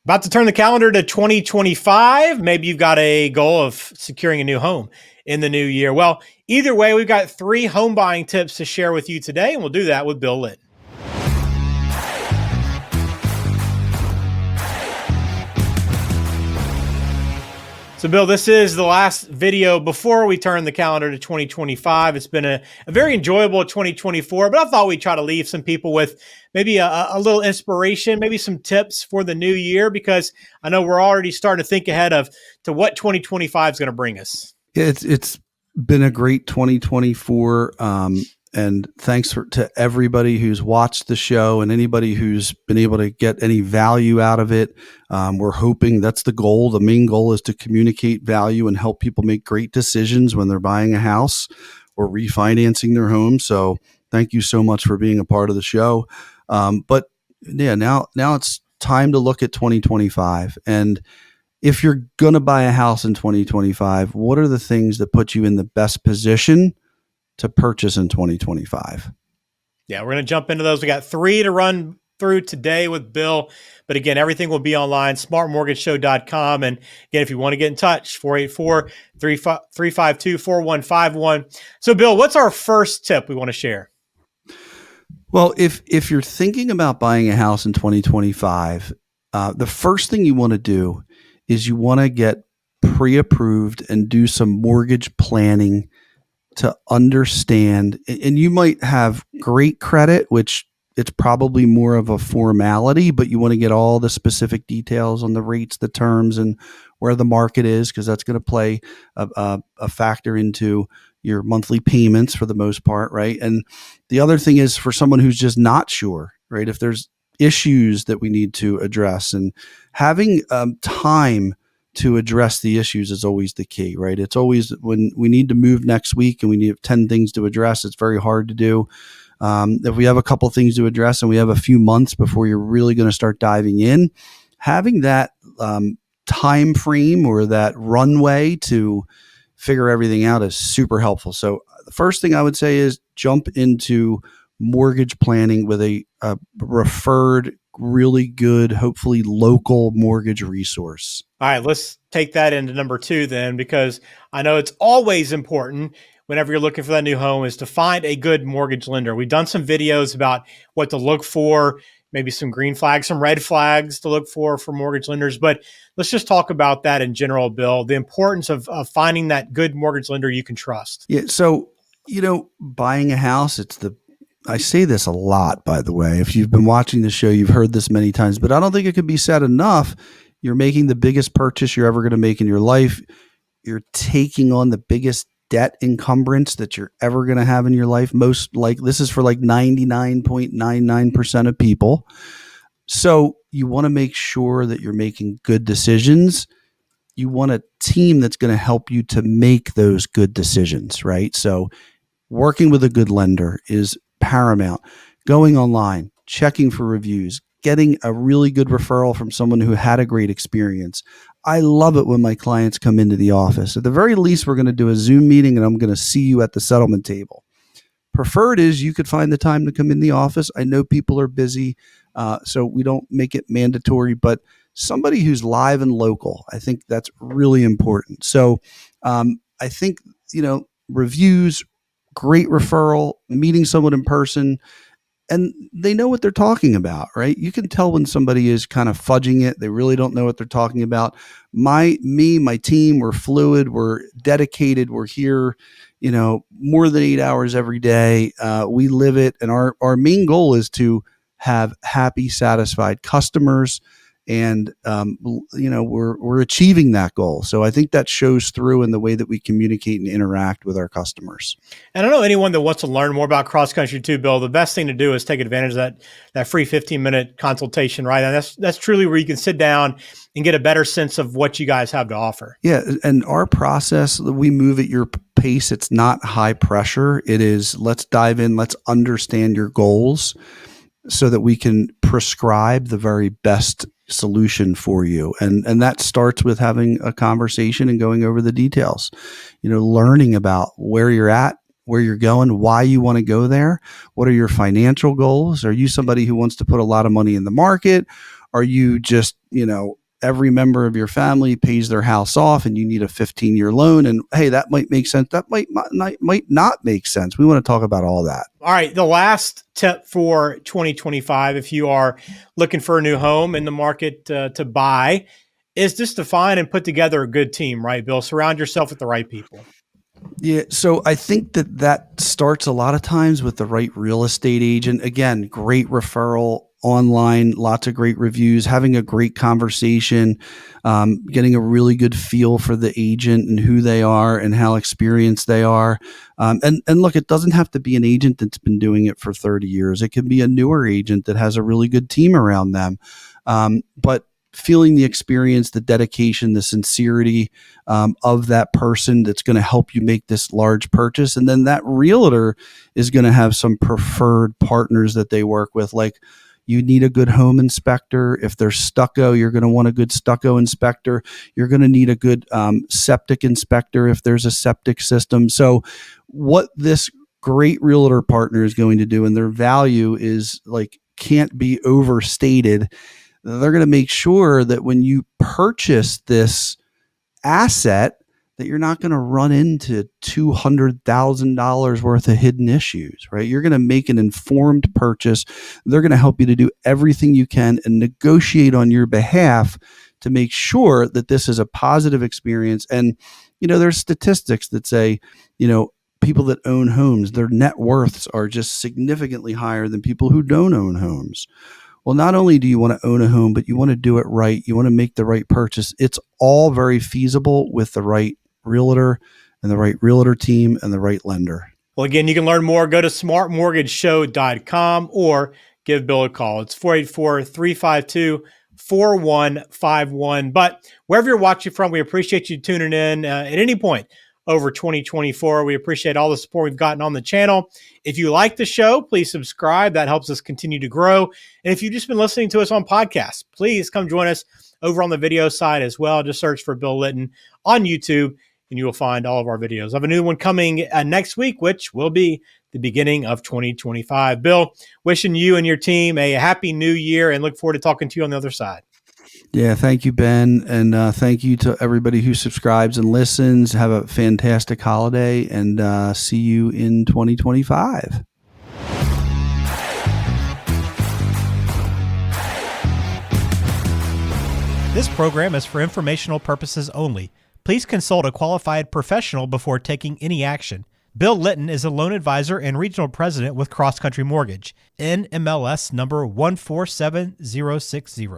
About to turn the calendar to 2025. Maybe you've got a goal of securing a new home in the new year. Well, either way, we've got 3 home buying tips to share with you today, and we'll do that with Bill Litton. So, Bill, this is the last video before we turn the calendar to 2025. It's been a very enjoyable 2024, but I thought we'd try to leave some people with maybe a little inspiration, maybe some tips for the new year, because I know we're already starting to think ahead to what 2025 is going to bring us. It's been a great 2024. And thanks to everybody who's watched the show and anybody who's been able to get any value out of it. We're hoping that's the goal. The main goal is to communicate value and help people make great decisions when they're buying a house or refinancing their home. So thank you so much for being a part of the show. But yeah, now it's time to look at 2025. And if you're going to buy a house in 2025, what are the things that put you in the best position to purchase in 2025? Yeah, we're going to jump into those. We got 3 to run through today with Bill. But again, everything will be online, smartmortgageshow.com. And again, if you want to get in touch, 484-352-4151. So Bill, what's our first tip we want to share? Well, if you're thinking about buying a house in 2025, the first thing you want to do is you want to get pre-approved and do some mortgage planning to understand. And you might have great credit, which it's probably more of a formality, but you want to get all the specific details on the rates, the terms, and where the market is, because that's going to play a factor into your monthly payments for the most part, right? And the other thing is for someone who's just not sure, right? If there's issues that we need to address, and having time to address the issues is always the key, right? It's always when we need to move next week and we need 10 things to address, it's very hard to do. If we have a couple of things to address and we have a few months before you're really going to start diving in, having that time frame or that runway to figure everything out is super helpful. So the first thing I would say is jump into mortgage planning with a referred, really good, hopefully local mortgage resource. All right, let's take that into number 2 then, because I know it's always important whenever you're looking for that new home is to find a good mortgage lender. We've done some videos about what to look for, maybe some green flags, some red flags to look for mortgage lenders. But let's just talk about that in general, Bill, the importance of finding that good mortgage lender you can trust. Yeah. So, buying a house, I say this a lot, by the way. If you've been watching the show, you've heard this many times, but I don't think it could be said enough. You're making the biggest purchase you're ever going to make in your life. You're taking on the biggest debt encumbrance that you're ever going to have in your life. This is for 99.99% of people. So you want to make sure that you're making good decisions. You want a team that's going to help you to make those good decisions, right? So working with a good lender is paramount. Going online, checking for reviews, getting a really good referral from someone who had a great experience. I love it when my clients come into the office. At the very least, we're going to do a Zoom meeting and I'm going to see you at the settlement table. Preferred is you could find the time to come in the office. I know people are busy, so we don't make it mandatory, but somebody who's live and local, I think that's really important. So I think, reviews, great referral, meeting someone in person, and they know what they're talking about, right? You can tell when somebody is kind of fudging it. They really don't know what they're talking about. My team, we're fluid, we're dedicated, we're here, more than 8 hours every day. We live it. And our main goal is to have happy, satisfied customers. And, we're achieving that goal. So I think that shows through in the way that we communicate and interact with our customers. And I know anyone that wants to learn more about cross country too, Bill, the best thing to do is take advantage of that free 15-minute consultation, right? And that's truly where you can sit down and get a better sense of what you guys have to offer. Yeah. And our process, we move at your pace. It's not high pressure. It is, let's dive in, let's understand your goals so that we can prescribe the very best solution for you. And that starts with having a conversation and going over the details, learning about where you're at, where you're going, why you want to go there. What are your financial goals? Are you somebody who wants to put a lot of money in the market? Are you just, every member of your family pays their house off and you need a 15-year loan? And hey, that might make sense. That might not make sense. We want to talk about all that. All right. The last tip for 2025, if you are looking for a new home in the market to buy, is just to find and put together a good team, right, Bill? Surround yourself with the right people. Yeah. So I think that starts a lot of times with the right real estate agent. Again, great referral online, lots of great reviews, having a great conversation, getting a really good feel for the agent and who they are and how experienced they are. And look, it doesn't have to be an agent that's been doing it for 30 years. It can be a newer agent that has a really good team around them. But feeling the experience, the dedication, the sincerity of that person that's going to help you make this large purchase. And then that realtor is going to have some preferred partners that they work with. Like, you need a good home inspector. If there's stucco, you're going to want a good stucco inspector. You're going to need a good septic inspector if there's a septic system. So what this great realtor partner is going to do, and their value is like can't be overstated. They're going to make sure that when you purchase this asset, that you're not going to run into $200,000 worth of hidden issues, right? You're going to make an informed purchase. They're going to help you to do everything you can and negotiate on your behalf to make sure that this is a positive experience. And, there's statistics that say, people that own homes, their net worths are just significantly higher than people who don't own homes. Well, not only do you want to own a home, but you want to do it right. You want to make the right purchase. It's all very feasible with the right realtor and the right realtor team and the right lender. Well, again, you can learn more. Go to smartmortgageshow.com or give Bill a call. It's 484-352-4151. But wherever you're watching from, we appreciate you tuning in at any point over 2024. We appreciate all the support we've gotten on the channel. If you like the show, please subscribe. That helps us continue to grow. And if you've just been listening to us on podcasts, please come join us over on the video side as well. Just search for Bill Litton on YouTube and you will find all of our videos. I have a new one coming next week, which will be the beginning of 2025. Bill, wishing you and your team a happy new year and look forward to talking to you on the other side. Yeah, thank you, Ben. And thank you to everybody who subscribes and listens. Have a fantastic holiday and see you in 2025. This program is for informational purposes only. Please consult a qualified professional before taking any action. Bill Litton is a loan advisor and regional president with Cross Country Mortgage, NMLS number 147060.